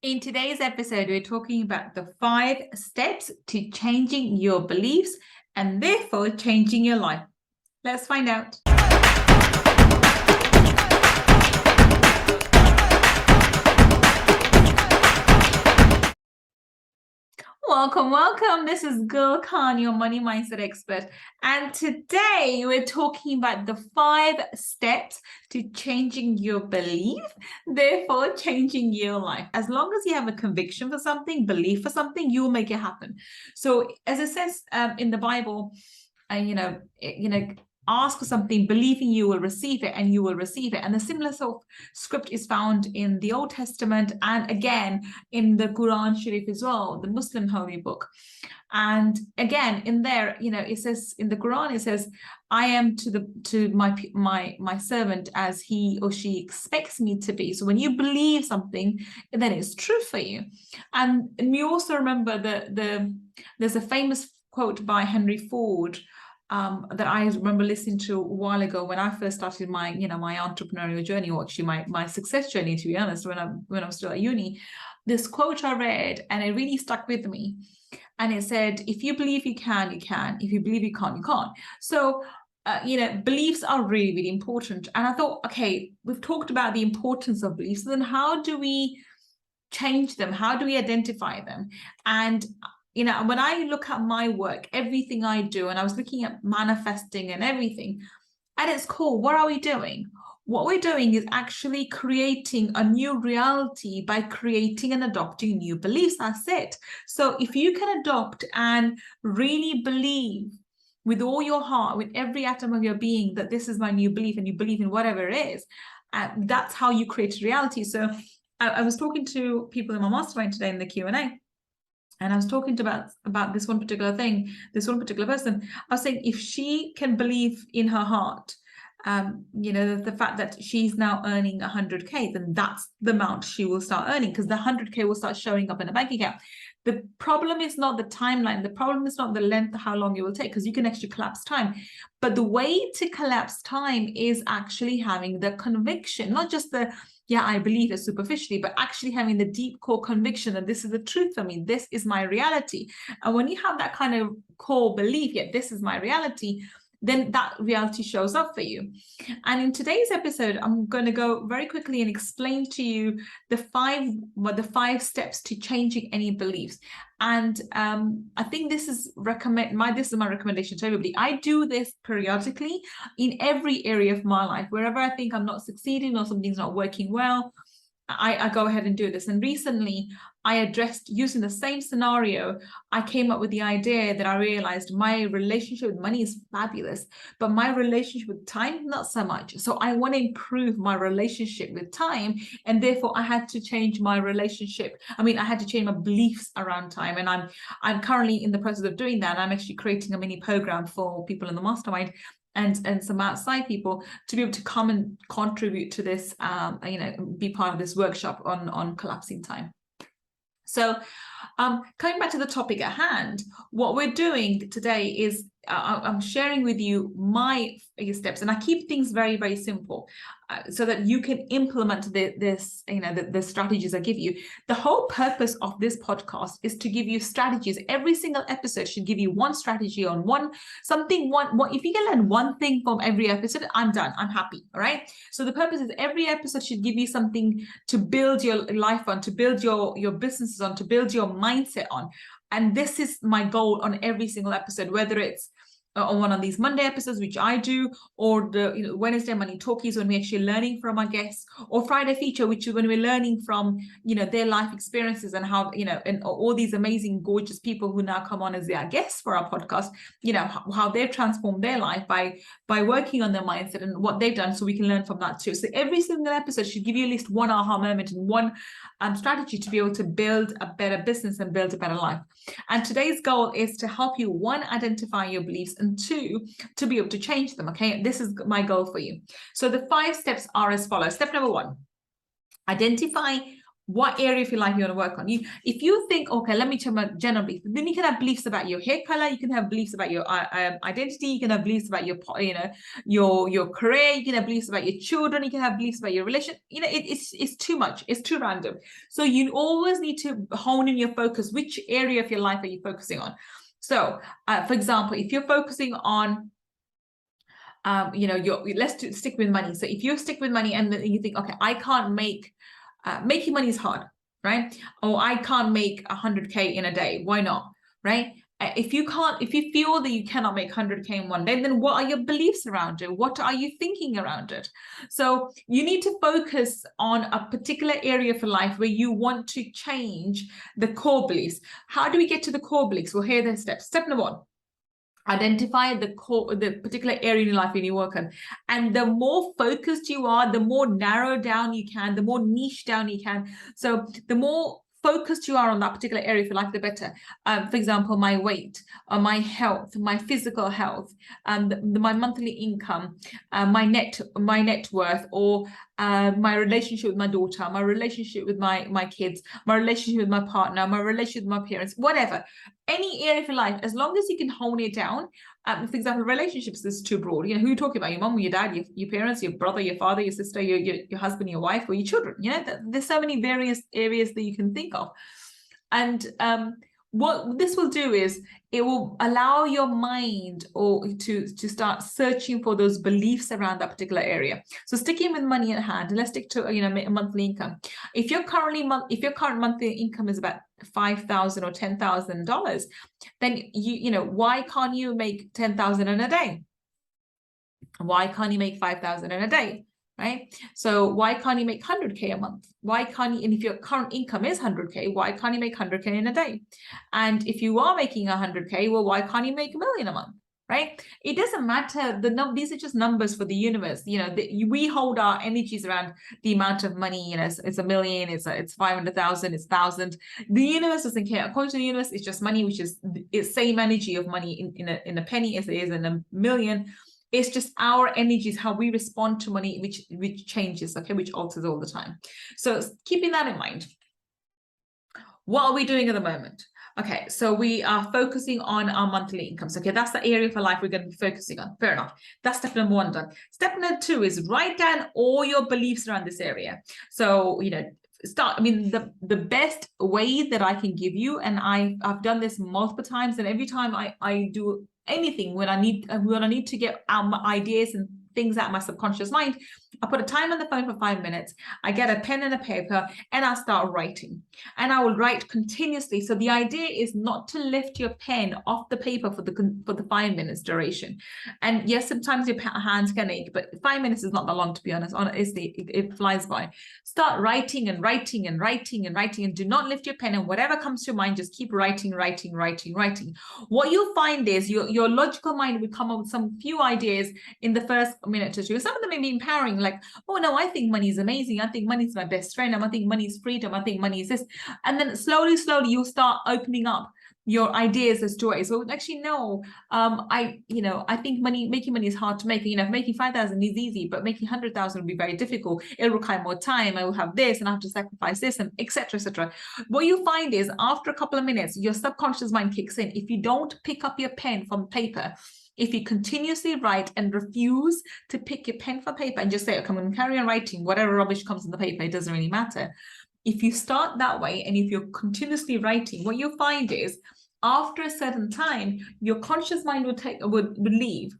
In today's episode, we're talking about the 5 steps to changing your beliefs and therefore changing your life. Let's find out. Welcome. This is Gull Khan, your money mindset expert. And today we're talking about the 5 steps to changing your belief, therefore changing your life. As long as you have a conviction for something, belief for something, you will make it happen. So as it says in the Bible, ask for something, believing you will receive it, and you will receive it. And the similar sort of script is found in the Old Testament and again in the Quran Sharif as well, the Muslim holy book. And again, in there, it says in the Quran, it says, I am to my servant as he or she expects me to be. So when you believe something, then it's true for you. And we also remember there's a famous quote by Henry Ford that I remember listening to a while ago when I first started my entrepreneurial journey, or actually my success journey, to be honest, when I was still at uni. This quote I read and it really stuck with me. And it said, if you believe you can, you can. If you believe you can't, you can't. So beliefs are really, really important. And I thought, okay, we've talked about the importance of beliefs. So then how do we change them? How do we identify them? And when I look at my work, everything I do, and I was looking at manifesting and everything, at its core, what are we doing? What we're doing is actually creating a new reality by creating and adopting new beliefs. That's it. So if you can adopt and really believe with all your heart, with every atom of your being, that this is my new belief, and you believe in whatever it is, that's how you create reality. So I was talking to people in my mastermind today in the Q&A. And I was talking about this one particular thing, this one particular person. I was saying, if she can believe in her heart, the fact that she's now earning 100K, then that's the amount she will start earning, because the 100K will start showing up in a bank account. The problem is not the timeline. The problem is not the length, how long it will take, because you can actually collapse time. But the way to collapse time is actually having the conviction, not just I believe it superficially, but actually having the deep core conviction that this is the truth for me. This is my reality. And when you have that kind of core belief, this is my reality, then that reality shows up for you. And in today's episode, I'm going to go very quickly and explain to you the five steps to changing any beliefs. And I think this is my recommendation to everybody. I do this periodically in every area of my life. Wherever I think I'm not succeeding or something's not working well, I go ahead and do this. And recently I addressed, using the same scenario, I came up with the idea that I realized my relationship with money is fabulous, but my relationship with time, not so much. So I want to improve my relationship with time. And therefore I had to change my relationship. I had to change my beliefs around time. And I'm currently in the process of doing that. I'm actually creating a mini program for people in the mastermind and some outside people to be able to come and contribute to this, be part of this workshop on collapsing time. So coming back to the topic at hand, what we're doing today is I'm sharing with you my steps, and I keep things very, very simple so that you can implement the strategies I give you. The whole purpose of this podcast is to give you strategies. Every single episode should give you one strategy on one. If you can learn one thing from every episode, I'm done. I'm happy. All right. So the purpose is every episode should give you something to build your life on, to build your businesses on, to build your mindset on. And this is my goal on every single episode, whether it's on one of these Monday episodes, which I do, or the Wednesday Money Talkies, when we're actually learning from our guests, or Friday Feature, which is when we're learning from their life experiences and how and all these amazing, gorgeous people who now come on as their guests for our podcast, how they've transformed their life by working on their mindset and what they've done, so we can learn from that too. So every single episode should give you at least one aha moment and one strategy to be able to build a better business and build a better life. And today's goal is to help you, one, identify your beliefs, and two, to be able to change them. Okay, this is my goal for you. So the 5 steps are as follows. Step number 1, identify what area of your life you want to work on. If you think, okay, let me check my general beliefs, then you can have beliefs about your hair color, you can have beliefs about your identity, you can have beliefs about your, your career, you can have beliefs about your children, you can have beliefs about your relation. It's too much, it's too random. So you always need to hone in your focus. Which area of your life are you focusing on? So, for example, if you're focusing on let's stick with money. So if you stick with money and then you think, okay, I can't make making money is hard, right? Or I can't make 100K in a day. Why not, right? If you feel that you cannot make 100K in one day, then what are your beliefs around it? What are you thinking around it? So you need to focus on a particular area of your life where you want to change the core beliefs. How do we get to the core beliefs? Well, here are the steps. Step number 1. Identify the particular area in your life you work on. And the more focused you are, the more narrow down you can, the more niche down you can. So the more focused you are on that particular area of your life, the better. For example, my weight, my health, my physical health, my monthly income, my net worth, or my relationship with my daughter, my relationship with my kids, my relationship with my partner, my relationship with my parents, whatever. Any area of your life, as long as you can hone it down. For example, relationships is too broad. Who are you talking about? Your mom, your dad, your parents, your brother, your father, your sister, your husband, your wife, or your children. There's so many various areas that you can think of. And what this will do is it will allow your mind to start searching for those beliefs around that particular area. So sticking with money at hand, let's stick to a monthly income. If your current monthly income is about $5,000 or $10,000, then why can't you make 10,000 in a day? Why can't you make 5,000 in a day? Right? So why can't you make 100K a month? Why can't you, and if your current income is 100K, why can't you make 100K in a day? And if you are making 100K, well, why can't you make $1 million a month? Right? It doesn't matter. These are just numbers for the universe. We hold our energies around the amount of money. It's $1 million, it's 500,000, it's 1,000. The universe doesn't care. According to the universe, it's just money, which is the same energy of money in a penny as it is in $1 million. It's just our energies, how we respond to money, which changes, okay, which alters all the time. So keeping that in mind, what are we doing at the moment? Okay, so we are focusing on our monthly incomes. Okay, that's the area of our life we're going to be focusing on. Fair enough. That's step number 1 done. Step number 2 is write down all your beliefs around this area. So, the best way that I can give you, and I've done this multiple times, and every time I do anything when I need to get out my ideas and things out of my subconscious mind, I put a time on the phone for 5 minutes, I get a pen and a paper, and I start writing. And I will write continuously. So the idea is not to lift your pen off the paper for the 5 minutes duration. And yes, sometimes your hands can ache, but 5 minutes is not that long, to be honest. Honestly, it flies by. Start writing and writing and writing and writing, and do not lift your pen, and whatever comes to your mind, just keep writing, writing, writing, writing. What you'll find is your logical mind will come up with some few ideas in the first minute or two. Some of them may be empowering, like, oh no, I think money is amazing, I think money is my best friend, I think money is freedom, I think money is this. And then slowly you'll start opening up your ideas as to it. So actually, no, I think making money is hard to make. Making 5,000 is easy, but making 100,000 will be very difficult. It'll require more time. I will have this, and I have to sacrifice this, and etc., etc. What you find is after a couple of minutes, your subconscious mind kicks in. If you don't pick up your pen from paper, if you continuously write and refuse to pick your pen from paper and just say, okay, I'm going to carry on writing, whatever rubbish comes on the paper, it doesn't really matter. If you start that way, and if you're continuously writing, what you'll find is after a certain time, your conscious mind would leave,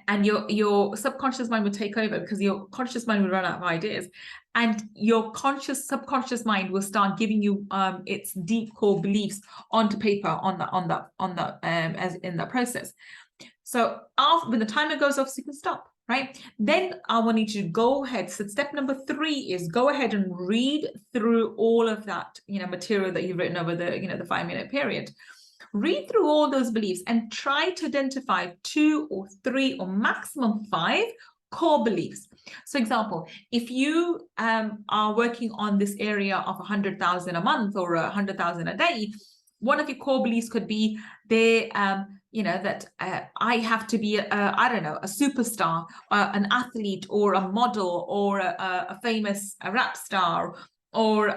and your subconscious mind would take over, because your conscious mind will run out of ideas, and your subconscious mind will start giving you its deep core beliefs onto paper as in that process. So when the timer goes off, so you can stop. Right? Then I want you to go ahead. So step number 3 is go ahead and read through all of that, material that you've written over the 5-minute period. Read through all those beliefs and try to identify 2 or 3 or maximum 5 core beliefs. So example, if you are working on this area of 100,000 a month or 100,000 a day, one of your core beliefs could be that I have to be a superstar, an athlete, or a model, or a famous rap star, or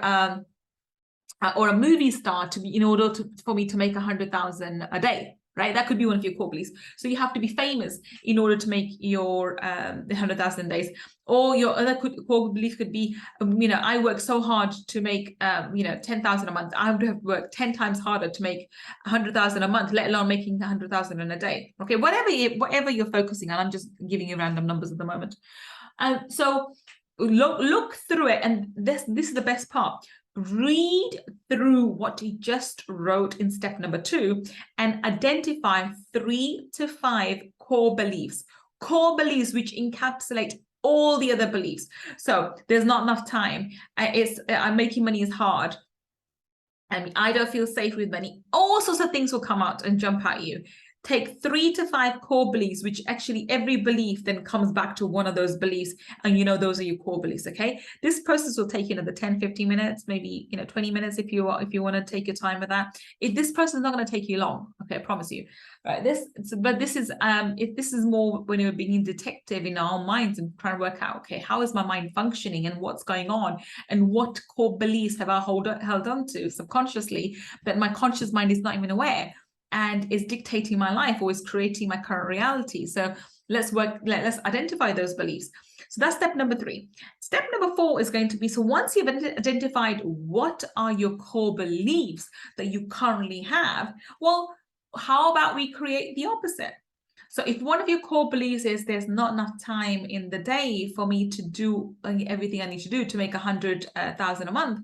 a movie star to be in order for me to make 100,000 a day, right? That could be one of your core beliefs. So you have to be famous in order to make your 100,000 days. Or your other core belief could be, I work so hard to make 10,000 a month. I would have worked 10 times harder to make 100,000 a month, let alone making 100,000 in a day. Okay, whatever you're focusing on. I'm just giving you random numbers at the moment. So look through it, and this is the best part. Read through what he just wrote in step number 2 and identify 3 to 5 core beliefs which encapsulate all the other beliefs. So there's not enough time. I'm making money is hard. I don't feel safe with money. All sorts of things will come out and jump at you. Take 3 to 5 core beliefs, which actually every belief then comes back to one of those beliefs, and those are your core beliefs. Okay, this process will take another 10-15 minutes, maybe 20 minutes if you want to take your time with that. This process is not going to take you long. Okay, I promise you. Right, this is more when you're being detective in our minds and trying to work out, okay, how is my mind functioning and what's going on, and what core beliefs have I held on to subconsciously that my conscious mind is not even aware, and is dictating my life or is creating my current reality. So let's identify those beliefs. So that's step number 3. Step number 4 is going to be, so once you've identified what are your core beliefs that you currently have, well, how about we create the opposite? So if one of your core beliefs is there's not enough time in the day for me to do everything I need to do to make 100,000 a month,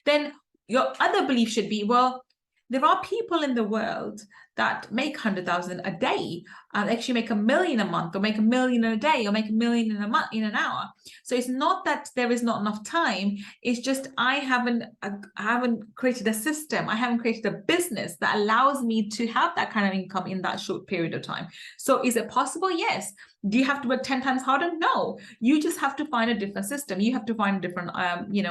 then your other belief should be, well, there are people in the world that make 100,000 a day, actually make $1 million a month, or make $1 million a day, or make $1 million in a month, in an hour. So it's not that there is not enough time. It's just I haven't created a system. I haven't created a business that allows me to have that kind of income in that short period of time. So is it possible? Yes. Do you have to work 10 times harder? No. You just have to find a different system. You have to find a different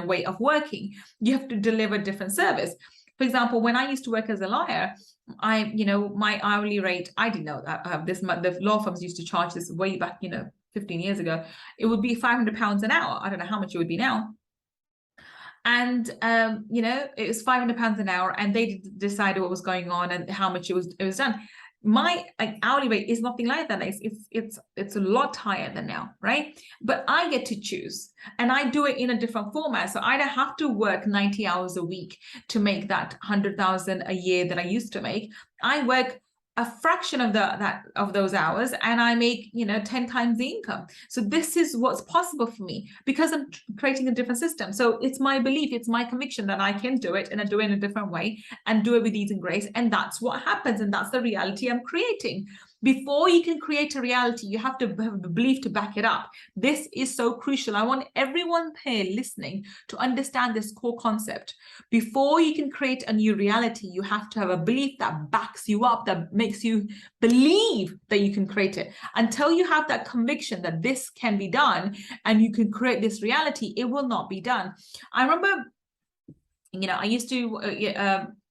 way of working. You have to deliver a different service. For example, when I used to work as a lawyer, my hourly rate, I didn't know that the law firms used to charge this way back, 15 years ago. It would be £500 an hour. I don't know how much it would be now. And it was £500 an hour, and they decided what was going on and how much it was done. My hourly rate is nothing like that. It's a lot higher than now, right? But I get to choose, and I do it in a different format. So I don't have to work 90 hours a week to make that 100,000 a year that I used to make. I work a fraction of those hours, and I make 10 times the income. So this is what's possible for me because I'm creating a different system. So it's my belief, it's my conviction that I can do it, and I do it in a different way and do it with ease and grace, and that's what happens, and that's the reality I'm creating. Before you can create a reality, you have to have the belief to back it up. This is so crucial. I want everyone here listening to understand this core concept. Before you can create a new reality, you have to have a belief that backs you up, that makes you believe that you can create it. Until you have that conviction that this can be done and you can create this reality, it will not be done. I remember, I used to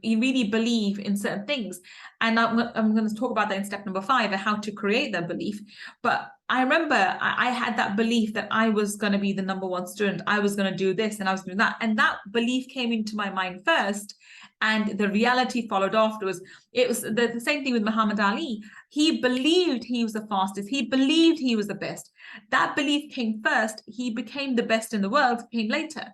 you really believe in certain things, and I'm going to talk about that in step number 5 and how to create that belief. But I remember I had that belief that I was going to be the number 1 student, I was going to do this, and I was doing that, and that belief came into my mind first, and the reality followed afterwards. It was the same thing with Muhammad Ali. He believed he was the fastest, he believed he was the best. That belief came first. He became the best in the world, came later.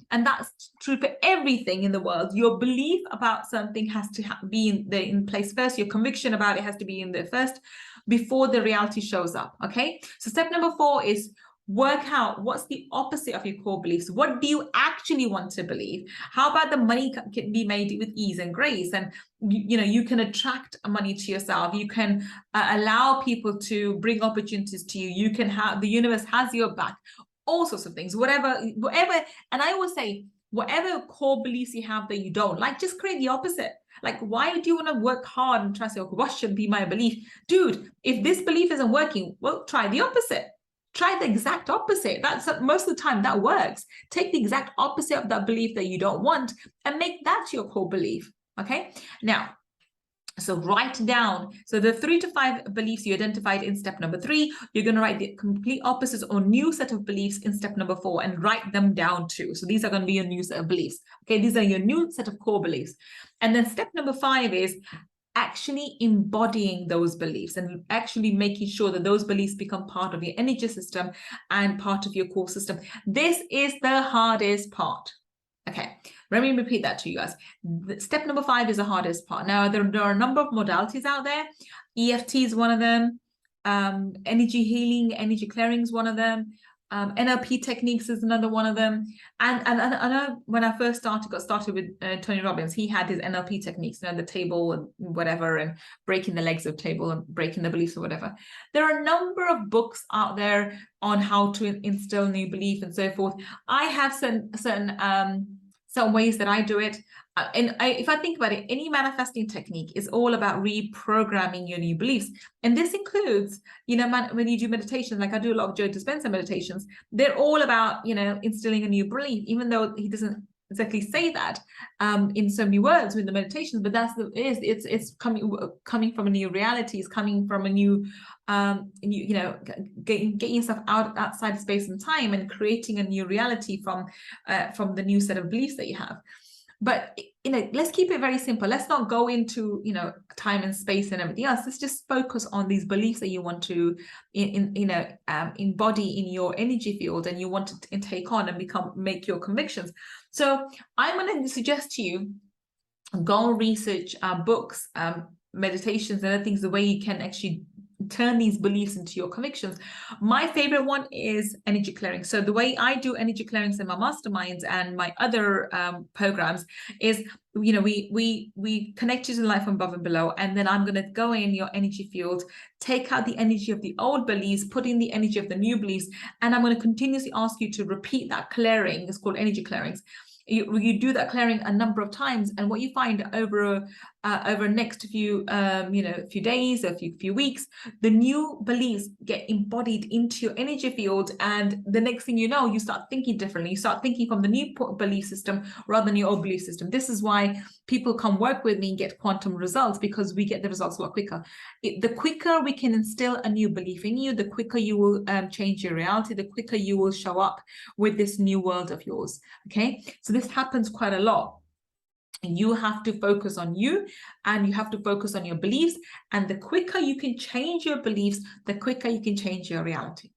And that's true for everything in the world. Your belief about something has to be in place first. Your conviction about it has to be in there first before the reality shows up. Okay, so step number 4 is work out what's the opposite of your core beliefs. What do you actually want to believe? How about the money can be made with ease and grace, and you can attract money to yourself. You can allow people to bring opportunities to you. You can have, the universe has your back. All sorts of things, whatever, and I always say, whatever core beliefs you have that you don't like, just create the opposite. Like, why do you want to work hard and try to say, okay, what should be my belief? Dude, if this belief isn't working, well, try the opposite. Try the exact opposite. That's most of the time that works. Take the exact opposite of that belief that you don't want and make that your core belief. Okay, now So write down. So the 3 to 5 beliefs you identified in step number 3, you're going to write the complete opposites or new set of beliefs in step number 4 and write them down too. So these are going to be your new set of beliefs. Okay, these are your new set of core beliefs. And then step number 5 is actually embodying those beliefs and actually making sure that those beliefs become part of your energy system and part of your core system. This is the hardest part. Okay, let me repeat that to you guys. Step number 5 is the hardest part. Now, there are a number of modalities out there. EFT is one of them. Energy healing, energy clearing is one of them. NLP techniques is another one of them. And I know when I first got started with Tony Robbins, he had his NLP techniques, the table and whatever, and breaking the legs of the table and breaking the beliefs or whatever. There are a number of books out there on how to instill new belief and so forth. I have some ways that I do it. If I think about it, any manifesting technique is all about reprogramming your new beliefs. And this includes, when you do meditations, like I do a lot of Joe Dispenza meditations, they're all about, instilling a new belief, even though he doesn't exactly say that in so many words with the meditations, but it's coming from a new reality, it's coming from a new, getting yourself outside space and time and creating a new reality from the new set of beliefs that you have. But let's keep it very simple. Let's not go into time and space and everything else. Let's just focus on these beliefs that you want to embody in your energy field and you want to take on and make your convictions. So I'm going to suggest to you, go and research books, meditations, and other things, the way you can actually turn these beliefs into your convictions. My favorite one is energy clearing. So the way I do energy clearings in my masterminds and my other programs is, we connect you to the life from above and below, and then I'm going to go in your energy field, take out the energy of the old beliefs, put in the energy of the new beliefs, and I'm going to continuously ask you to repeat that clearing. It's called energy clearings. You do that clearing a number of times, and what you find over next few few days or few weeks, the new beliefs get embodied into your energy field, and the next thing you know, you start thinking differently. You start thinking from the new belief system rather than your old belief system. This is why people come work with me and get quantum results, because we get the results a lot quicker. The quicker we can instill a new belief in you, the quicker you will change your reality, the quicker you will show up with this new world of yours. Okay, so this happens quite a lot. You have to focus on you, and you have to focus on your beliefs, and the quicker you can change your beliefs, the quicker you can change your reality.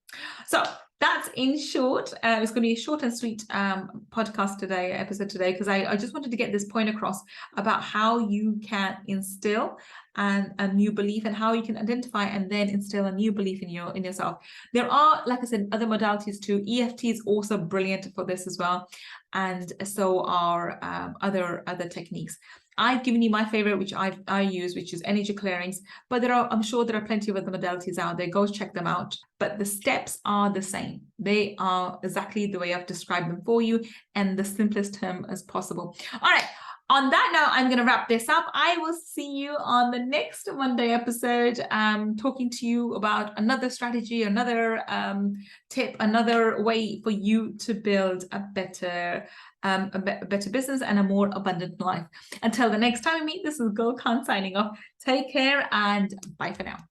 So that's in short. It's going to be a short and sweet episode today, because I just wanted to get this point across about how you can instill a new belief, and how you can identify and then instill a new belief in yourself. There are, like I said, other modalities too. EFT is also brilliant for this as well, and so are other techniques. I've given you my favorite, which I use, which is energy clearings, but I'm sure there are plenty of other modalities out there. Go check them out. But the steps are the same. They are exactly the way I've described them for you, and the simplest term as possible. All right. On that note, I'm going to wrap this up. I will see you on the next Monday episode, talking to you about another strategy, another tip, another way for you to build a better business and a more abundant life. Until the next time we meet, this is Gull Khan signing off. Take care and bye for now.